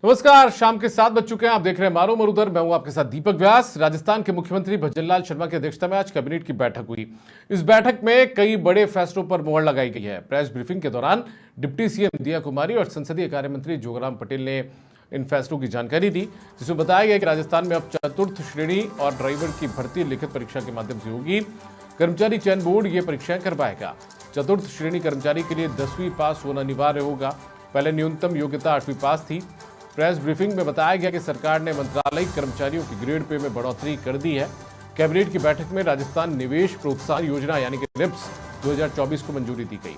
नमस्कार, शाम के 7 बज चुके हैं। आप देख रहे हैं मारो मरुधर। मैं हूं आपके साथ दीपक व्यास। राजस्थान के मुख्यमंत्री भजनलाल शर्मा की अध्यक्षता में आज कैबिनेट की बैठक हुई। इस बैठक में कई बड़े फैसलों पर मुहर लगाई गई है। प्रेस ब्रीफिंग के दौरान डिप्टी सीएम दिया कुमारी और संसदीय कार्य मंत्री जोगराम पटेल ने इन फैसलों की जानकारी दी, जिसमें बताया गया कि राजस्थान में अब चतुर्थ श्रेणी और ड्राइवर की भर्ती लिखित परीक्षा के माध्यम से होगी। कर्मचारी चयन बोर्ड ये परीक्षाएं करवाएगा। चतुर्थ श्रेणी कर्मचारी के लिए 10वीं पास होना अनिवार्य होगा। पहले न्यूनतम योग्यता 8वीं पास थी। प्रेस ब्रीफिंग में बताया गया कि सरकार ने मंत्रालयिक कर्मचारियों की ग्रेड पे में बढ़ोतरी कर दी है। कैबिनेट की बैठक में राजस्थान निवेश प्रोत्साहन योजना यानी कि रिप्स 2024 को मंजूरी दी गई।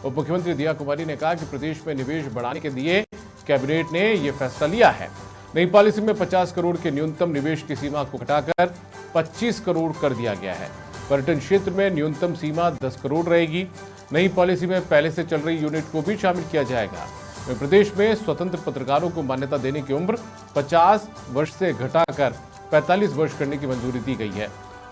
उप मुख्यमंत्री दिया कुमारी ने कहा कि प्रदेश में निवेश बढ़ाने के लिए कैबिनेट ने यह फैसला लिया है। नई पॉलिसी में 50 करोड़ के न्यूनतम निवेश की सीमा को घटाकर 25 करोड़ कर दिया गया है। पर्यटन क्षेत्र में न्यूनतम सीमा 10 करोड़ रहेगी। नई पॉलिसी में पहले से चल रही यूनिट को भी शामिल किया जाएगा। प्रदेश में स्वतंत्र पत्रकारों को मान्यता देने की उम्र 50 वर्ष से घटाकर 45 वर्ष करने की मंजूरी दी गई है।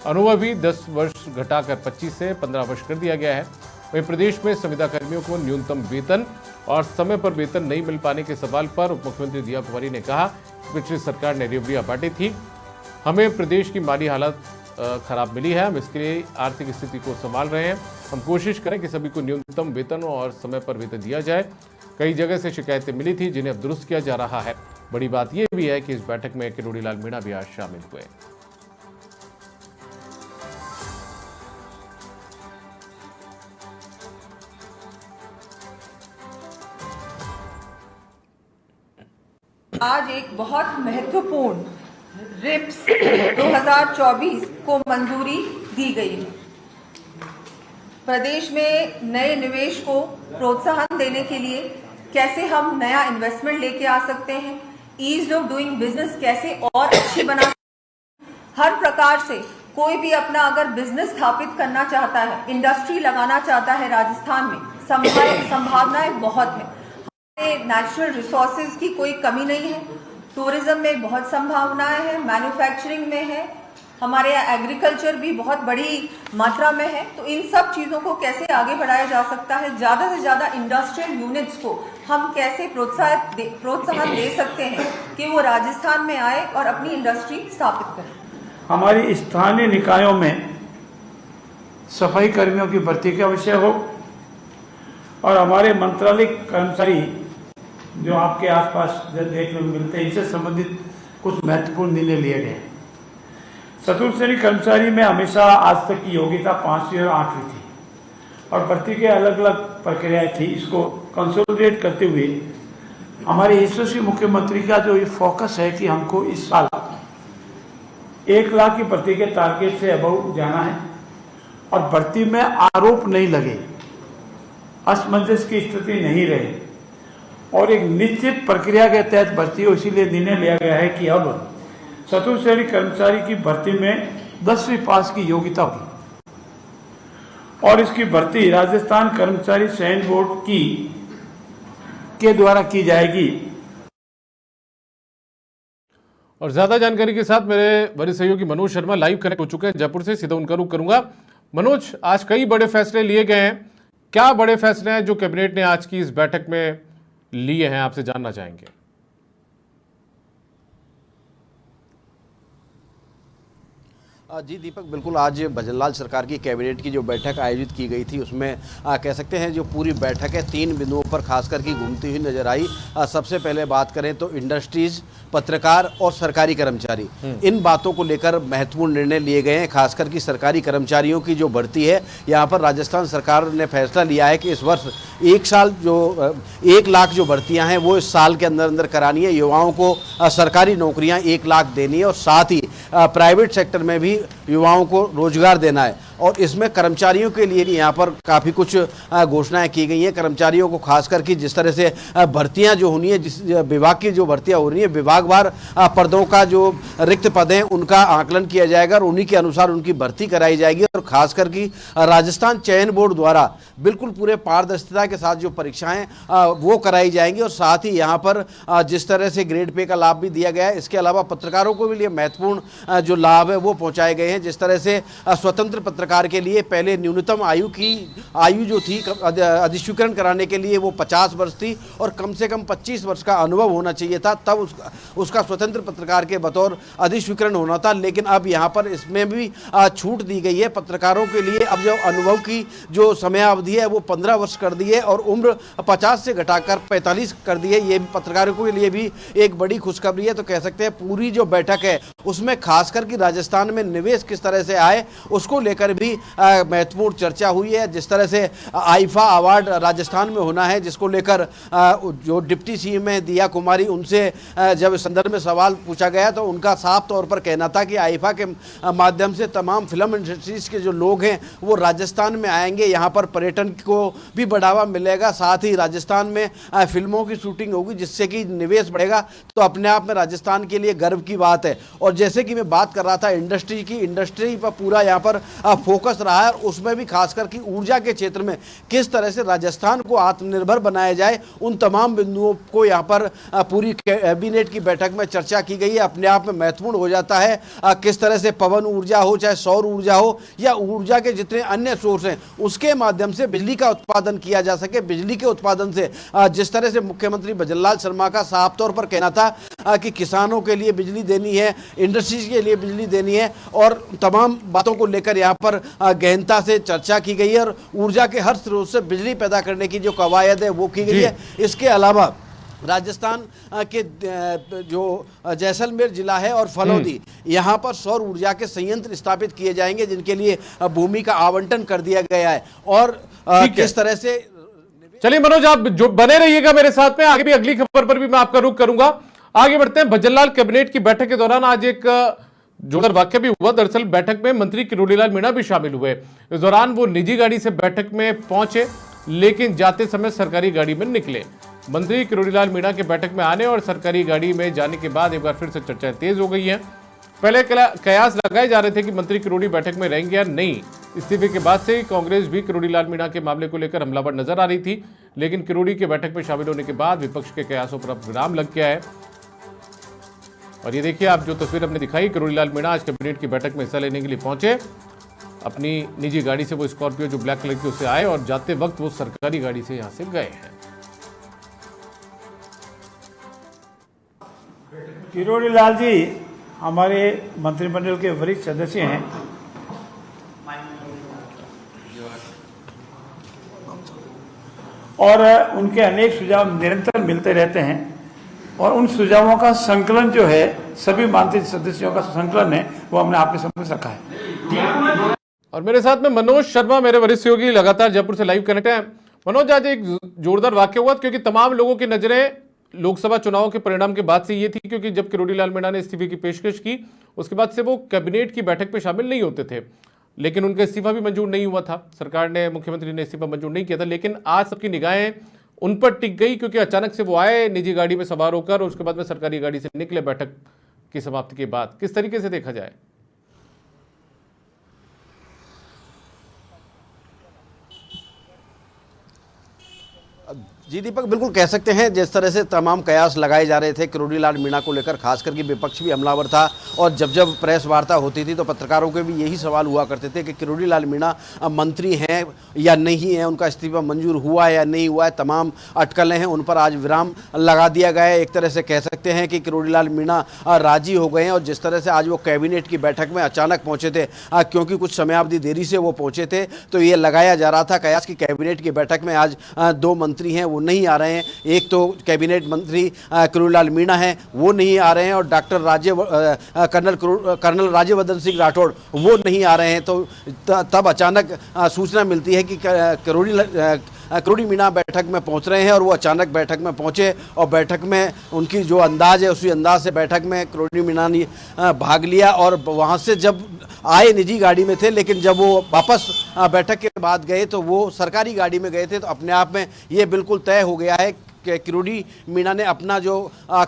अनुभव भी 10 वर्ष घटाकर 25 से 15 वर्ष कर दिया गया है। वहीं प्रदेश में संविदा कर्मियों को न्यूनतम वेतन और समय पर वेतन नहीं मिल पाने के सवाल पर उप मुख्यमंत्री दिया कुमारी ने कहा कि पिछली सरकार ने रेवड़ियां बांटी थी। हमें प्रदेश की माली हालत खराब मिली है। हम इसके लिए आर्थिक स्थिति को संभाल रहे हैं। हम कोशिश करें कि सभी को न्यूनतम वेतन और समय पर वेतन दिया जाए। कई जगह से शिकायतें मिली थी जिन्हें अब दुरुस्त किया जा रहा है। बड़ी बात यह भी है कि इस बैठक में किरोड़ी लाल मीणा भी आज शामिल हुए। आज एक बहुत महत्वपूर्ण रिप्स 2024 को मंजूरी दी गई है। प्रदेश में नए निवेश को प्रोत्साहन देने के लिए कैसे हम नया इन्वेस्टमेंट लेके आ सकते हैं, ईज ऑफ डूइंग बिजनेस कैसे और अच्छी बना सकते हैं। हर प्रकार से कोई भी अपना अगर बिजनेस स्थापित करना चाहता है, इंडस्ट्री लगाना चाहता है, राजस्थान में संभावनाएं बहुत है। नेचुरल रिसोर्सेज की कोई कमी नहीं है। टूरिज्म में बहुत संभावनाएं हैं, मैन्युफैक्चरिंग में है, हमारे यहाँ एग्रीकल्चर भी बहुत बड़ी मात्रा में है। तो इन सब चीजों को कैसे आगे बढ़ाया जा सकता है, ज्यादा से ज्यादा इंडस्ट्रियल यूनिट्स को हम कैसे प्रोत्साहन दे सकते हैं कि वो राजस्थान में आए और अपनी इंडस्ट्री स्थापित करें। हमारी स्थानीय निकायों में सफाई कर्मियों की भर्ती का विषय हो और हमारे मंत्रालयिक कर्मचारी जो आपके आसपास देखने को मिलते हैं, इनसे संबंधित कुछ महत्वपूर्ण निर्णय लिए गए। चतुर्थ श्रेणी कर्मचारी में हमेशा आज तक की योग्यता 5वीं और 8वीं थी और भर्ती के अलग अलग प्रक्रियाएं थी। इसको कंसोलिडेट करते हुए हमारे यशस्वी मुख्यमंत्री का जो ये फोकस है कि हमको इस साल 1 लाख की भर्ती के टारगेट से अबव जाना है और भर्ती में आरोप नहीं लगे, असमंजस की स्थिति नहीं रहे और एक निश्चित प्रक्रिया के तहत भर्ती हो। इसीलिए निर्णय लिया गया है कि अब चतुर्थ श्रेणी कर्मचारी की भर्ती में 10वीं पास की योग्यता होगी और इसकी भर्ती राजस्थान कर्मचारी चयन बोर्ड के द्वारा की जाएगी। और ज्यादा जानकारी के साथ मेरे वरिष्ठ सहयोगी मनोज शर्मा लाइव कनेक्ट हो चुके हैं जयपुर से। सीधा उनका रुख करूंगा। मनोज, आज कई बड़े फैसले लिए गए हैं। क्या बड़े फैसले हैं जो कैबिनेट ने आज की इस बैठक में लिए हैं, आपसे जानना चाहेंगे। जी दीपक, बिल्कुल आज भजनलाल सरकार की कैबिनेट की जो बैठक आयोजित की गई थी उसमें कह सकते हैं जो पूरी बैठक है 3 बिंदुओं पर खास करके घूमती हुई नजर आई। सबसे पहले बात करें तो इंडस्ट्रीज, पत्रकार और सरकारी कर्मचारी, इन बातों को लेकर महत्वपूर्ण निर्णय लिए गए हैं। खासकर की सरकारी कर्मचारियों की जो भर्ती है, यहाँ पर राजस्थान सरकार ने फैसला लिया है कि इस वर्ष 1 लाख जो भर्तियाँ हैं वो इस साल के अंदर अंदर करानी है। युवाओं को सरकारी नौकरियाँ 1 लाख देनी है और साथ ही प्राइवेट सेक्टर में भी युवाओं को रोजगार देना है। और इसमें कर्मचारियों के लिए यहाँ पर काफ़ी कुछ घोषणाएं की गई हैं। कर्मचारियों को खासकर कि जिस तरह से भर्तियां जो होनी है, जिस विभाग की जो भर्तियां हो रही हैं, विभागवार पदों का जो रिक्त पद हैं उनका आकलन किया जाएगा और उन्हीं के अनुसार उनकी भर्ती कराई जाएगी। और खासकर कि राजस्थान चयन बोर्ड द्वारा बिल्कुल पूरे पारदर्शिता के साथ जो परीक्षाएँ वो कराई जाएंगी। और साथ ही यहाँ पर जिस तरह से ग्रेड पे का लाभ भी दिया गया है, इसके अलावा पत्रकारों को भी लिए महत्वपूर्ण जो लाभ है वो पहुँचाए गए हैं। जिस तरह से स्वतंत्र पत्रकार के लिए पहले न्यूनतम आयु जो थी अधिस्वीकरण कराने के लिए वो 50 वर्ष थी और कम से कम 25 वर्ष का अनुभव होना चाहिए था, तब उसका स्वतंत्र पत्रकार के बतौर अधिस्वीकरण होना था। लेकिन अब यहाँ पर इसमें भी छूट दी गई है पत्रकारों के लिए। अब जो अनुभव की जो समयावधि है वो 15 वर्ष कर दी है और उम्र 50 से घटाकर 45 कर दी है। ये भी पत्रकारों के लिए भी एक बड़ी खुशखबरी है। तो कह सकते हैं पूरी जो बैठक है उसमें खासकर कि राजस्थान में निवेश किस तरह से आए उसको लेकर भी महत्वपूर्ण चर्चा हुई है। जिस तरह से आईफा अवार्ड राजस्थान में होना है, जिसको लेकर जो डिप्टी सीएम है दिया कुमारी, उनसे जब इस संदर्भ में सवाल पूछा गया तो उनका साफ तौर पर कहना था कि आईफा के माध्यम से तमाम फिल्म इंडस्ट्रीज के जो लोग हैं वो राजस्थान में आएंगे, यहाँ पर पर्यटन को भी बढ़ावा मिलेगा, साथ ही राजस्थान में फिल्मों की शूटिंग होगी जिससे कि निवेश बढ़ेगा। तो अपने आप में राजस्थान के लिए गर्व की बात है। और जैसे कि मैं बात कर रहा था इंडस्ट्री पर पूरा यहाँ पर फोकस रहा है, उसमें भी खासकर कि ऊर्जा के क्षेत्र में किस तरह से राजस्थान को आत्मनिर्भर बनाया जाए, उन तमाम बिंदुओं को यहाँ पर पूरी कैबिनेट की बैठक में चर्चा की गई है। अपने आप में महत्वपूर्ण हो जाता है किस तरह से पवन ऊर्जा हो, चाहे सौर ऊर्जा हो या ऊर्जा के जितने अन्य सोर्स हैं उसके माध्यम से बिजली का उत्पादन किया जा सके। बिजली के उत्पादन से जिस तरह से मुख्यमंत्री भजनलाल शर्मा का साफ तौर पर कहना था कि किसानों के लिए बिजली देनी है, इंडस्ट्रीज के लिए बिजली देनी है और तमाम बातों को लेकर यहाँ पर गहनता से चर्चा की गई है और ऊर्जा के हर स्रोत से बिजली पैदा करने की जो कवायद है वो की गई है। इसके अलावा राजस्थान के जो जैसलमेर जिला है और फलौदी, यहाँ पर सौर ऊर्जा के संयंत्र स्थापित किए जाएंगे जिनके लिए भूमि का आवंटन कर दिया गया है। और किस तरह से, चलिए मनोज, आप जो बने रहिएगा मेरे साथ में, आगे भी अगली खबर पर भी मैं आपका रुख करूंगा। आगे बढ़ते हैं। भजनलाल कैबिनेट की बैठक के दौरान आज एक जोरदार वाक्य भी हुआ। दरअसल बैठक में मंत्री किरोड़ीलाल मीणा भी शामिल हुए। इस दौरान वो निजी गाड़ी से बैठक में पहुंचे लेकिन जाते समय सरकारी गाड़ी में निकले। मंत्री किरोड़ीलाल मीणा के बैठक में आने और सरकारी गाड़ी में जाने के बाद एक बार फिर से चर्चाएं तेज हो गई हैं। पहले कयास लगाए जा रहे थे कि मंत्री किरोड़ी बैठक में रहेंगे या नहीं। इस्तीफे के बाद से कांग्रेस भी किरोड़ीलाल मीणा के मामले को लेकर हमलावर नजर आ रही थी, लेकिन किरोड़ी के बैठक में शामिल होने के बाद विपक्ष के कयासों पर अब विराम लग गया है। और ये देखिए, आप जो तस्वीर हमने दिखाई, किरोड़ीलाल मीणा आज कैबिनेट की बैठक में हिस्सा लेने के लिए पहुंचे। अपनी निजी गाड़ी से वो स्कॉर्पियो जो ब्लैक कलर की उससे आए और जाते वक्त वो सरकारी गाड़ी से यहां से गए हैं। किरोड़ीलाल जी हमारे मंत्रिमंडल के वरिष्ठ सदस्य हैं और उनके अनेक सुझाव निरंतर मिलते रहते हैं और उन सुझावों का संकलन जो है, सभी मंत्री सदस्यों का संकलन है, वो हमने आपके समक्ष रखा है। और मेरे साथ में मनोज शर्मा, मेरे वरिष्ठ सहयोगी, लगातार जयपुर से लाइव कनेक्ट है। मनोज, आज एक जोरदार वाकया हुआ क्योंकि तमाम लोगों की नजरें लोकसभा चुनाव के परिणाम के बाद से ये थी, क्योंकि जब किरोड़ीलाल मीणा ने इस्तीफे की पेशकश की उसके बाद से वो कैबिनेट की बैठक में शामिल नहीं होते थे, लेकिन उनका इस्तीफा भी मंजूर नहीं हुआ था। सरकार ने, मुख्यमंत्री ने इस्तीफा मंजूर नहीं किया था, लेकिन आज सबकी निगाहें उन पर टिक गई क्योंकि अचानक से वो आए निजी गाड़ी में सवार होकर और उसके बाद में सरकारी गाड़ी से निकले बैठक की समाप्ति के बाद। किस तरीके से देखा जाए? जी दीपक, बिल्कुल कह सकते हैं जिस तरह से तमाम कयास लगाए जा रहे थे किरोड़ीलाल मीणा को लेकर, खास करके विपक्ष भी हमलावर था और जब जब प्रेस वार्ता होती थी तो पत्रकारों के भी यही सवाल हुआ करते थे कि किरोड़ीलाल मीणा मंत्री हैं या नहीं है, उनका इस्तीफा मंजूर हुआ है या नहीं हुआ है। तमाम अटकलें हैं, उन पर आज विराम लगा दिया गया है। एक तरह से कह सकते हैं कि किरोड़ीलाल मीणा राजी हो गए हैं और जिस तरह से आज वो कैबिनेट की बैठक में अचानक पहुंचे थे, क्योंकि कुछ समयावधि देरी से वो पहुंचे थे, तो ये लगाया जा रहा था कयास की कैबिनेट की बैठक में आज दो मंत्री हैं वो नहीं आ रहे हैं। एक तो कैबिनेट मंत्री किरोड़ीलाल मीणा हैं, वो नहीं आ रहे हैं और डॉक्टर कर्नल राज्यवर्धन सिंह राठौड़ वो नहीं आ रहे हैं। तो तब अचानक सूचना मिलती है कि किरोड़ी मीणा बैठक में पहुंच रहे हैं और वो अचानक बैठक में पहुंचे और बैठक में उनकी जो अंदाज है उसी अंदाज से बैठक में किरोड़ी मीणा ने भाग लिया और वहां से जब आए निजी गाड़ी में थे, लेकिन जब वो वापस बैठक के बाद गए तो वो सरकारी गाड़ी में गए थे। तो अपने आप में ये बिल्कुल तय हो गया है कि किरोड़ी मीणा ने अपना जो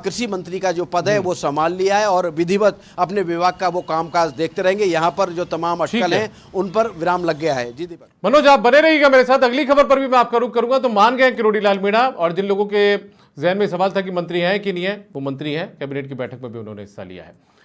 कृषि मंत्री का जो पद है वो संभाल लिया है और विधिवत अपने विभाग का वो कामकाज देखते रहेंगे। यहाँ पर जो तमाम अटकल हैं उन पर विराम लग गया है। जी दीपक। मनोज, आप बने रहिएगा मेरे साथ, अगली खबर पर भी मैं आपका रुख करूंगा। तो मान गए किरोड़ीलाल मीणा और जिन लोगों के जहन में सवाल था कि मंत्री हैं कि नहीं है, वो मंत्री हैं। कैबिनेट की बैठक में भी उन्होंने हिस्सा लिया है।